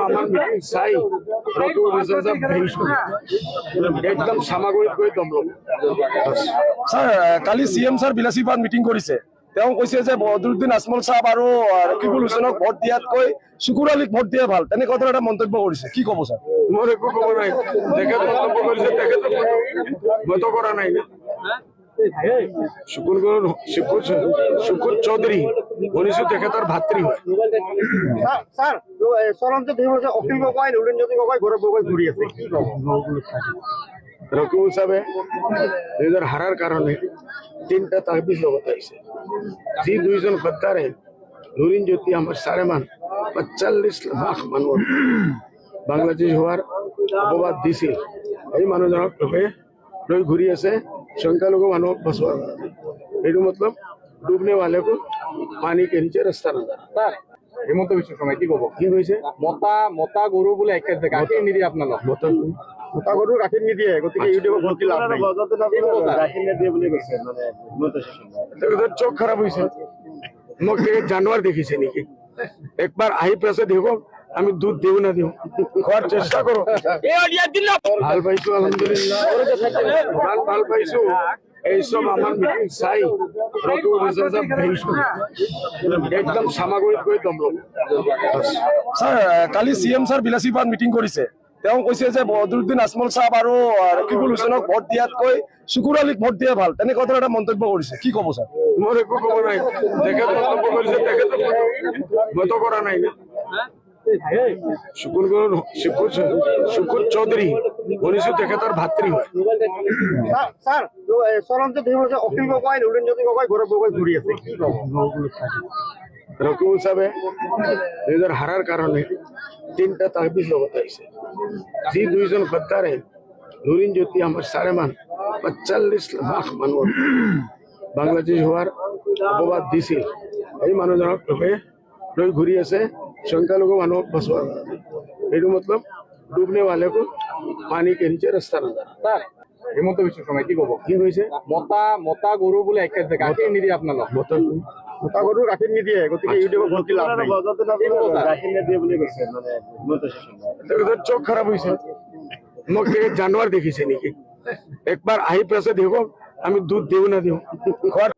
আমার মিটিং চাই একদম সামগ্রিক কৰি দমলম স্যার কালি সিএম স্যার বিলাসীবাদ মিটিং কৰিছে তেওঁ কৈছে যে বদৰুদ্দিন আজমল সাহেব আৰু ৰকিবুল হুছেইনক ভোট দিয়াতকৈ শুকুৰ আলীক ভোট দিয়া ভাল তেনেকুৱা ধৰণৰ এটা মন্তব্য কৰিছে কি ক'ব স্যার মোৰ একো খবৰ নাই তেখেত মন্তব্য কৰিছে তেখেতে মতো কৰা নাই শুকুৰ চৌধুৰী শুনিছো তেখেতৰ ভাতৃ হয় স্যার চলন্ত অখিল গগৈ নুৰেন্দ্ৰজ্যোতি গগৈ গৌৰৱ গগৈ ঘূৰি আছে কি ক'ব রকিবুল সাহেব নিজের হারার কারণে 3টা তাহবিজ লগত আইছে যি দুইজন গদ্দারে নুরিন জ্যোতি আমার সাড়ে মান 45 লাখ মানুষ বাংলাদেশ হওয়ার অপবাদ দিছিল এই মানুহজনক লৈ ঘূৰি আছে সংখ্যালঘু মানুহক বচোৱাৰ কাৰণে এইটো মতলব ডুবনে वाले को पानी के नीचे रास्ता ना जाना হিমন্ত বিশ্ব শৰ্মাই কি ক'ব কি হৈছে মতা গৰু বোলে একেবাৰে গাখীৰ নিদিয়ে আপোনালোক মতা গৰু গাখীৰ নিদিয়ে গতিকে ইউটিউবত ভোট লাভ নাই গাখীৰ নিদিয়ে বুলি কৈছে মানে হিমন্ত বিশ্ব শৰ্মাই চোখ খারাপ হয়েছে মোক দেখে জানোয়ার দেখিছে নাকি একবার আহি পেছে দেখো আমি দুধ দেও না দিও খাওয়ার চেষ্টা করো ভাল পাইছো আলহামদুলিল্লাহ ভাল পাইছো এইসব আমার মিটিং চাই একদম সামগ্রিক কৰি দমলম স্যার কালি সিএম স্যার বিলাসীবাদ মিটিং কৰিছে তেওঁ কৈছে যে বদৰুদ্দিন আজমল সাহেব আৰু ৰকিবুল হুছেইনক ভোট দিয়াতকৈ শুকুৰ আলীক ভোট দিয়া ভাল তেনেকুৱা ধৰণৰ এটা মন্তব্য কৰিছে কি ক'ব স্যার মোৰ একো খবৰ নাই তেখেত মন্তব্য কৰিছে তেখেতে মতো কৰা নাই শুকুৰ চৌধুৰী শুনিছো তেখেতৰ ভাতৃ হয় স্যার চলন্ত অখিল গগৈ নুৰেন্দ্ৰজ্যোতি গগৈ গৌৰৱ গগৈ ঘূৰি আছে কি ক'ব রকিবুল সাহেব নিজের হারার কারণে 3টা তাহবিজ লগত আইছে যি দুইজন গদ্দারে নুরিন জ্যোতি আমার সাড়ে মান 45 লাখ মানুষ বাংলাদেশ হওয়ার অপবাদ দিছিল এই মানুহজনক লৈ ঘূৰি আছে সংখ্যালঘু মানুহক বচোৱাৰ কাৰণে এইটো মতলব ডুবনে वाले को पानी के नीचे रास्ता ना जाना হিমন্ত বিশ্ব শৰ্মাই কি ক'ব কি হৈছে মতা গৰু বোলে একেবাৰে গাখীৰ নিদিয়ে আপোনালোক মতা গৰু গাখীৰ নিদিয়ে গতিকে ইউটিউবত ভোট লাভ নাই গাখীৰ নিদিয়ে বুলি কৈছে মানে হিমন্ত বিশ্ব শৰ্মাই চোখ খারাপ হয়েছে মোক দেখে জানোয়ার দেখিছে নাকি একবার আহি পেছে দেখো আমি দুধ দেও না দিও খাওয়ার